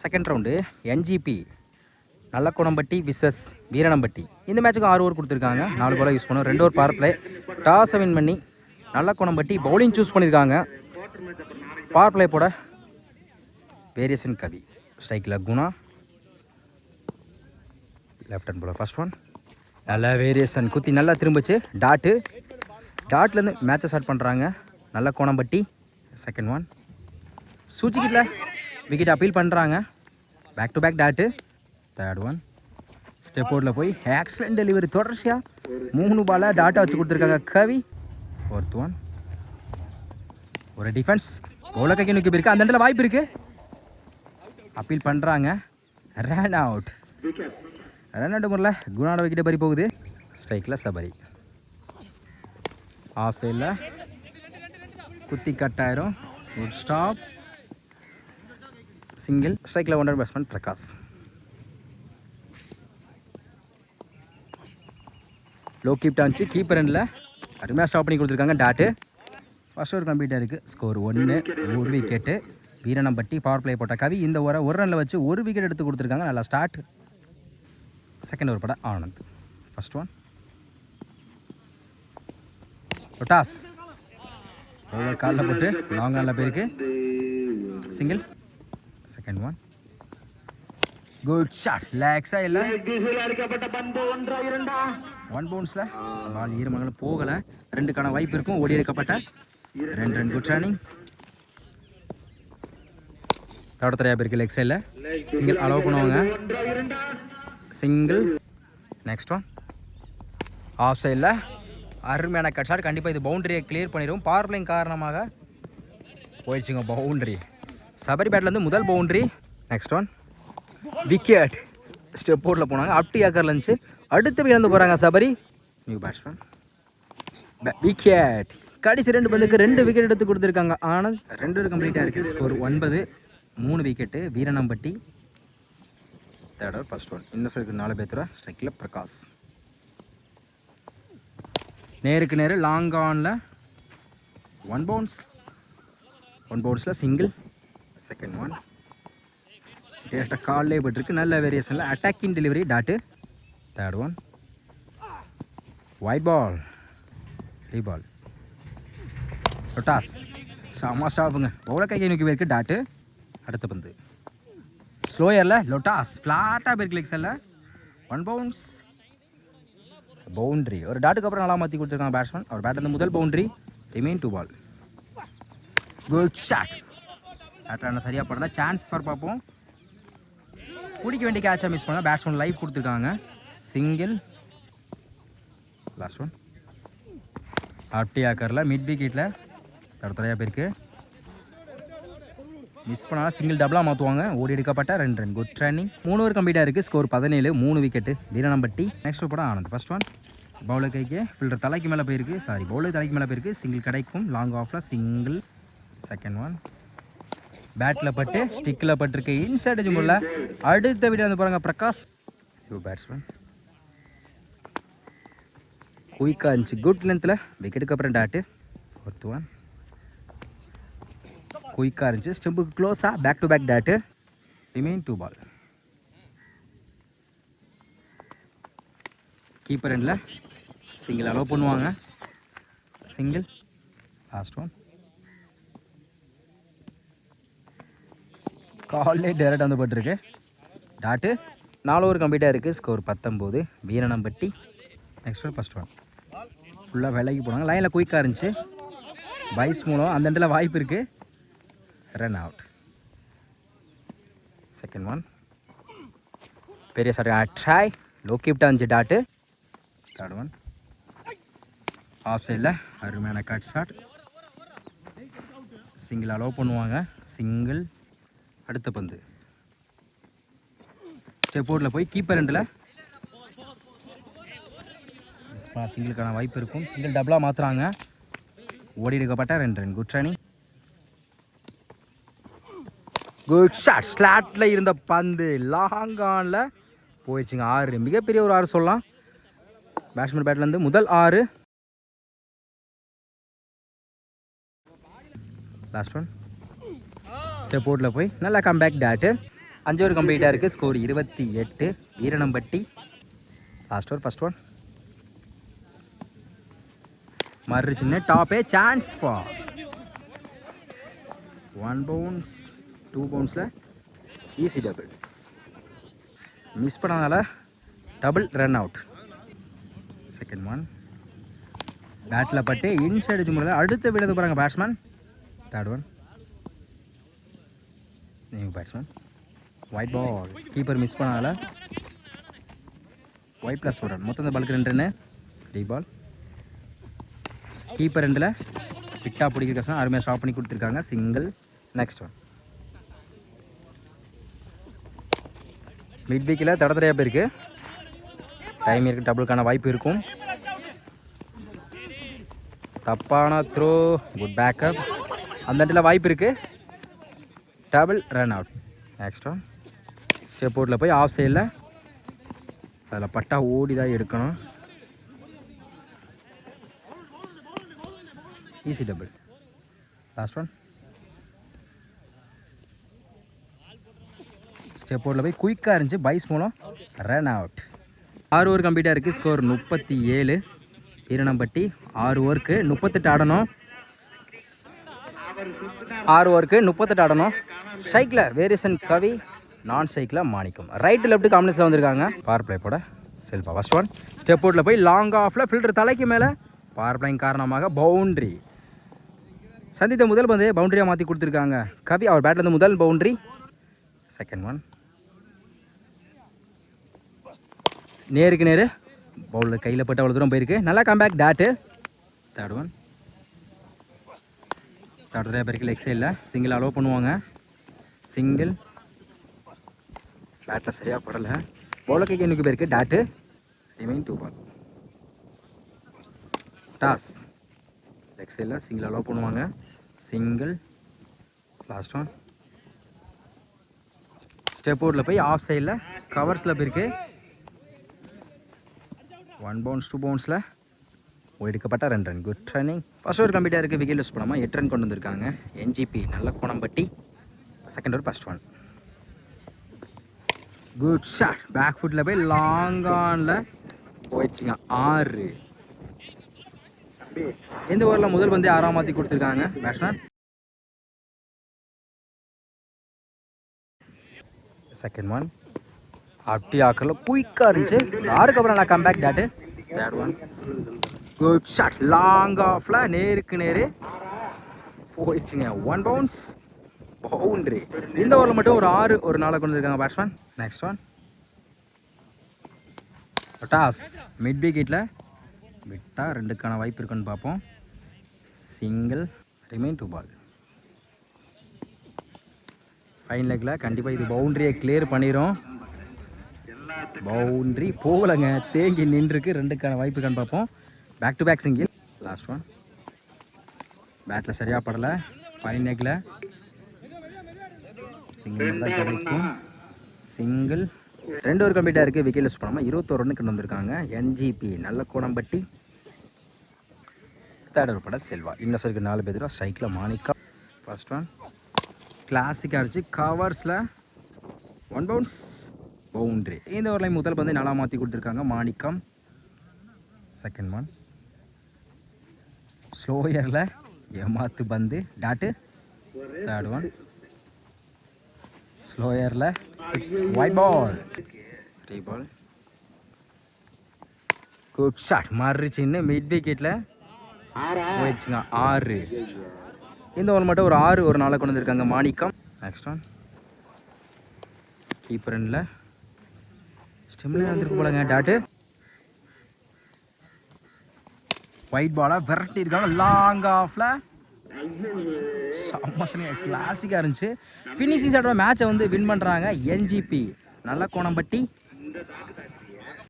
Second round NGP Nallakkunampatti versus Veeranampatti. இந்த மேட்சுக்கு 6 over கொடுத்துருக்காங்க. 4 பாலை யூஸ் பண்ணோம். 2 ஓவர் பவர் பிளே. டாஸை வின் பண்ணி நல்லக்குணம்பட்டி பவுலிங் சூஸ் பண்ணியிருக்காங்க. பவர் பிளே போட வேரியேஷன் கவி. ஸ்ட்ரைக்கில் குணா. லெஃப்ட் ஹேண்ட் போல ஃபர்ஸ்ட் ஒன். நல்லா வேரியேஷன் குத்தி நல்லா திரும்பிச்சு. டாட்லேருந்து மேட்சை ஸ்டார்ட் பண்ணுறாங்க நல்லக்குணம்பட்டி. Second one. சூச்சிக்கிட்ட விக்கெட் அப்பீல் பண்ணுறாங்க. Back to back dot. Third one. Step அவுட்டில் போய் எக்ஸலண்ட் டெலிவரி. தொடர்ச்சியாக 3 பாலை டாட்டா வச்சு கொடுத்துருக்காங்க கவி. Fourth one. ஒரு டிஃபென்ஸ் உலகைக்கு நோக்கி போயிருக்கு. அந்த இடத்துல வாய்ப்பு இருக்குது. அப்பீல் பண்ணுறாங்க. ரன் அவுட் முறையில் குணாட விக்கெட்டை பறி போகுது. ஸ்ட்ரைக்கில் சபரி. ஆஃப் சைடில் குத்தி கட் ஆயிரும். Good stop. சிங்கிள். ஸ்ட்ரைக்கில் one batsman Prakash. Low keep டான்ச்சு. கீப்பர் எண்டில் அருமையாக ஸ்டாப் பண்ணி கொடுத்துருக்காங்க டாட்டு. ஃபர்ஸ்ட் ஓவர் கம்ப்ளீட்டாக இருக்குது. ஸ்கோர் 1. ஒரு விக்கெட்டு. வீரணம்பட்டி பவர் பிளே போட்ட கவி இந்த ஓவரை ஒரு ரனில் வச்சு ஒரு விக்கெட் எடுத்து கொடுத்துருக்காங்க. நல்லா ஸ்டார்ட். செகண்ட் ஓவர் பட ஆனந்த். First one. டாஸ் காலில் போட்டு லாங் ஆனில் போயிருக்கு. Single. Second one. Good shot. லேக்ஸாக இல்லை. ஒன் பவுன்ஸில் பால் ஈரமங்கலம் போகலை. 2க்கான வாய்ப்பு இருக்கும். ஓடி எடுக்கப்பட்ட 2 ரன். Good running. தடத்தரையாக போயிருக்கு லெக் சைடில். சிங்கிள் அலோவ் பண்ணுவாங்க. சிங்கிள். Next one. ஆஃப் சைடில் அருமையான கட் ஷாட். கண்டிப்பாக இது பவுண்டரியை கிளியர் பண்ணிடும். பவர் பிளேயிங் காரணமாக போயிடுச்சுங்க பவுண்டரி. சபரி பேட்லேருந்து முதல் boundary. Next one. Wicket. Step அவுட்டில் போனாங்க. அப்டி ஏக்கரில் இருந்துச்சு. அடுத்து இழந்து போகிறாங்க சபரி. New batsman. விக்கெட். கடைசி 2 பந்துக்கு 2 விக்கெட் எடுத்து கொடுத்துருக்காங்க ஆனந்த். 2 ஓவர் கம்ப்ளீட்டாக இருக்குது. Score 9. 3 wicket. Veeranampatti. Third over first one. இன்னும் சைக்கு 4 பேர். ஸ்ட்ரைக்கில் பிரகாஷ். நேருக்கு நேரு லாங் ஆனில் 1 பவுன்ஸ். 1 பவுன்ஸில் சிங்கிள். Second one. டேரெக்டாக கால்லே போய்ட்டுருக்கு. நல்ல வேரியேஷனில் attacking delivery dot. Third one. Wide ball. ரீபால். டாஸ். செம்ம ஸ்டாப்புங்க. பவுலர் கையை நோக்கி போயிருக்கு டாட்டு. அடுத்த பந்து ஸ்லோயரில் லொட்டாஸ் ஃப்ளாட்டாக போயிருக்கு லெக் சைடில். 1 பவுன்ஸ். பவுண்ட்ரி. ஒரு டாட்டுக்கு அப்புறம் நல்லா மாற்றி கொடுத்துருக்காங்க பேட்ஸ்மேன். அவர் பேட் வந்து முதல் boundary. Remain 2 ball. Good shot. பேட்டரான சரியாக போடல. சான்ஸ் ஃபார் பார்ப்போம். பிடிக்க வேண்டிய கேட்சாக மிஸ் பண்ணால் பேட்ஸ்மேன் லைஃப் கொடுத்துருக்காங்க. சிங்கிள். Last one. அப்டி ஆக்கரில் மிட் விக்கெட்டில் தடத்தலையாக போயிருக்கு. மிஸ் பண்ணால் சிங்கிள் டபுளாக மாற்றுவாங்க. ஓடி எடுக்கப்பட்ட 2 ரன். Good running. 3 ஓவர் கம்ப்ளீட்டாக இருக்குது. Score 17. 3 wicket. Veeranampatti. Next over படம் ஆனந்த். First one. பவுலர் கைக்கு ஃபில்டர் தலைக்கு மேலே போயிருக்கு. பவுலர் தலைக்கு மேலே போயிருக்கு. சிங்கிள் கிடைக்கும். லாங் ஆஃபில் சிங்கிள். Second one. பேட்டில் பட்டு ஸ்டிக்கில் பட்டிருக்கு. இன்சைட் ஜிம்பில் அடுத்த வீடியோ வந்து போகிறாங்க பிரகாஷ். You batsman. குயிக்காக இருந்துச்சு. குட் லென்த்தில் விக்கெட்டுக்கு அப்புறம் டாட்டு. Fourth one. குயிக்காக இருந்துச்சு. ஸ்டெம்புக்கு க்ளோஸாக back to back dot. Remain 2 ball. Keeper எண்டில் சிங்கிள் அலோவ் பண்ணுவாங்க. சிங்கிள். Last one. கால்லே டேரக்டாக வந்து போட்டிருக்கு டாட்டு. 4 ஓவர் கம்ப்ளீட்டாக இருக்குது. Score 19. Veeranampatti. Next one first one. ஃபுல்லாக விலைக்கு போனாங்க. லைனில் குயிக்காக இருந்துச்சு. பைஸ் மூலம் அந்த இடத்துல வாய்ப்பு இருக்குது. Run out. Second one. பெரிய ஷாட். ட்ரை. லோ கீப்டாக இருந்துச்சு டாட்டு. Third one. ஆஃப் சைடில் அருமையான கட் ஷாட். சிங்கிள் அலோவ் பண்ணுவாங்க. சிங்கிள். அடுத்த பந்து ஸ்டெப் அவுட்டில் போய் கீப்பர் எண்டில் சிங்கிளுக்கான வாய்ப்பு இருக்கும். சிங்கிள் டபுளாக மாற்றுறாங்க. ஓடி எடுக்கப்பட்ட 2 run. Good running. Good shot. ஸ்லாட்டில் இருந்த பந்து லாங் ஆனில் போயிடுச்சுங்க. 6. மிகப்பெரிய ஒரு 6 சொல்லலாம். பேட்ஸ்மேன் பேட்லேருந்து முதல் 6. Last one. ஸ்டெப் அவுட்டில் போய் நல்லா கம்பேக் டாட்டு. 5 ஓவர் கம்ப்ளீட்டாக இருக்குது. Score 28. Veeranampatti. Last over first one. மறு சின்ன டாப்பே சான்ஸ் ஃபார் 1 பவுன்ஸ் 2 பவுன்ஸில் ஈஸி டபுள். மிஸ் பண்ணாதால double run out. Second one. பேட்டில் பட்டு இன்சைடு ஜும்மில் அடுத்த விழுந்து போகிறாங்க batsman. Third one. New batsman. Wide ball. Keeper miss பண்ணாதால ஒயிட் ப்ளஸ் ஒரு ரன். மொத்தம் இந்த பாலுக்கு 2 ரன்னு. 3 பால். கீப்பர் ரெண்டில் பிட்டா பிடிக்க கஷ்டம். அருமையாக ஸ்டாப் பண்ணி கொடுத்துருக்காங்க. சிங்கிள். Next one. மிட் வீக்கில் தடத்தடையாக போயிருக்கு. டைம் இருக்குது. டபுளுக்கான வாய்ப்பு இருக்கும். தப்பான த்ரோ. Good backup. அந்த இடத்துல வாய்ப்பு இருக்குது. Double run out. Next one. Step அவுட்டில் போய் ஆஃப் சைடில் அதில் பட்டா ஓடி தான் எடுக்கணும். Easy double. Last one. Step அவுட்டில் போய் குயிக்காக இருந்துச்சு. பைஸ் மூலம் ரன் அவுட். 6 ஓவர் கம்ப்ளீட்டாக இருக்குது. ஸ்கோர் 37. வீரணம்பட்டி. 6 ஓவருக்கு 38 ஆடணும். 6 ஓவருக்கு 38 ஆடணும். சைக்கிளில் வேரியேஷன் கவி, நான் சைக்கிளில் மாணிக்கம். ரைட்டு லெஃப்ட்டு காம்பினேஷனில் வந்திருக்காங்க. பவர் பிளே போட செல்ஃபா. First one. ஸ்டெப் அவுட்டில் போய் லாங் ஆஃபில் ஃபில்டர் தலைக்கு மேலே பவர் பிளேயிங் காரணமாக பவுண்ட்ரி. சந்தித்த முதல் பந்து பவுண்டரியாக மாற்றி கொடுத்துருக்காங்க. கவி அவர் பேட்லேருந்து முதல் பவுண்ட்ரி. Second one. நேருக்கு நேரு பவுலர் கையில் பட்டு அவ்வளோ தூரம் போயிருக்கு. நல்லா comeback dot. Third one. Third நிறைய பேருக்கு லெக் சைடில் சிங்கிள் அலோவ் பண்ணுவாங்க. சிங்கிள். பேட்டில் சரியாக படலை. பவுலர் கைக்கு இன்னுக்கு பேருக்கு டாட்டு. Remain 2 ball. டாஸ். லெக் சைடில் சிங்கிள் அலோவ் பண்ணுவாங்க. சிங்கிள். Last one. ஸ்டெப் அவுட்டில் போய் ஆஃப் சைடில் கவர்ஸில் போயிருக்கு. 1 பவுன்ஸ் 2 பவுன்ஸில் எடுக்கப்பட்ட 2 run. Good running. First over கம்ப்ளீட்டாக இருக்குது. விக்கெட் லூஸ் பண்ணாமல் 8 ரன் கொண்டு வந்திருக்காங்க. என்ஜிபி நல்ல கோணம்பட்டி. Second over first one. Good shot. Back ஃபுட்டில் போய் லாங் ஆனில் போயிடுச்சுங்க. 6. இந்த ஓவரில் முதல் பந்து 6 மாற்றி கொடுத்துருக்காங்க பேட்ஸ்மேன். Second one. அப்படி ஆக்கரில் குயிக்காக இருந்துச்சு. 6க்கு அப்புறம் நான் comeback dot. Third one. Good shot. Long ஆஃபில் நேருக்கு நேரு போயிடுச்சுங்க. 1 பவுன்ஸ் பவுண்ட்ரி. இந்த ஓவரில் மட்டும் ஒரு 6 ஒரு 4 கொண்டு வந்திருக்காங்க batsman. Next one. Toss. Mid விக்கெட்டில் விட்டால் 2க்கான வாய்ப்பு இருக்குன்னு பார்ப்போம். சிங்கிள். Remain 2 ball. ஃபைன் லெக்கில் கண்டிப்பாக இது பவுண்ட்ரியை கிளியர் பண்ணிடும். பவுண்ட்ரி போகலைங்க. தேங்கி நின்றுருக்கு. 2க்கான வாய்ப்பு இருக்கான்னு பார்ப்போம். Back to back single. Last one. பேட்டில் சரியாக படலை. ஃபைன் லெக்கில் சிங்கிள் தான் கிடைக்கும். சிங்கிள். 2 ஓவர் கம்ப்ளீட்டாக இருக்குது. விக்கெட் லூஸ் பண்ணாமல் 21 ரன்னு கொண்டு வந்திருக்காங்க. என்ஜிபி நல்ல கோணம்பட்டி. தேர்ட் ஓவர் பட செல்வா. இன்னொருக்கு 4 பேர் ஸ்ட்ரைக்கில் மாணிக்கம். First one. கிளாசிக்காக இருந்துச்சு. கவர்ஸில் 1 பவுன்ஸ் பவுண்ட்ரி. இந்த ஓவரில் முதல் பந்து நல்லா மாற்றி கொடுத்துருக்காங்க மாணிக்கம். Second one. ஸ்லோயரில் ஏமாத்து பந்து டாட்டு. Third one. ஸ்லோயரில் wide ball. 3 ball. Good shot. மாறிச்சின்னு மிட் விக்கெட்டில் போயிடுச்சுங்க. 6. இந்த ஓவர் மட்டும் ஒரு 6 ஒரு 4 கொண்டு வந்திருக்காங்க மாணிக்கம். Next one. கீப்பர் ரன்னில் ஸ்டெம்மில் வந்துருக்கு போலங்க டாட்டு. ஒயிட் பாலாக விரட்டி இருக்காங்க. லாங் ஆஃபில் செம்ம கிளாசிக்காக இருந்துச்சு. ஃபினிஷிங் சாட்டோட மேட்சை வந்து வின் பண்ணுறாங்க என்ஜிபி நல்ல கோணம்பட்டி.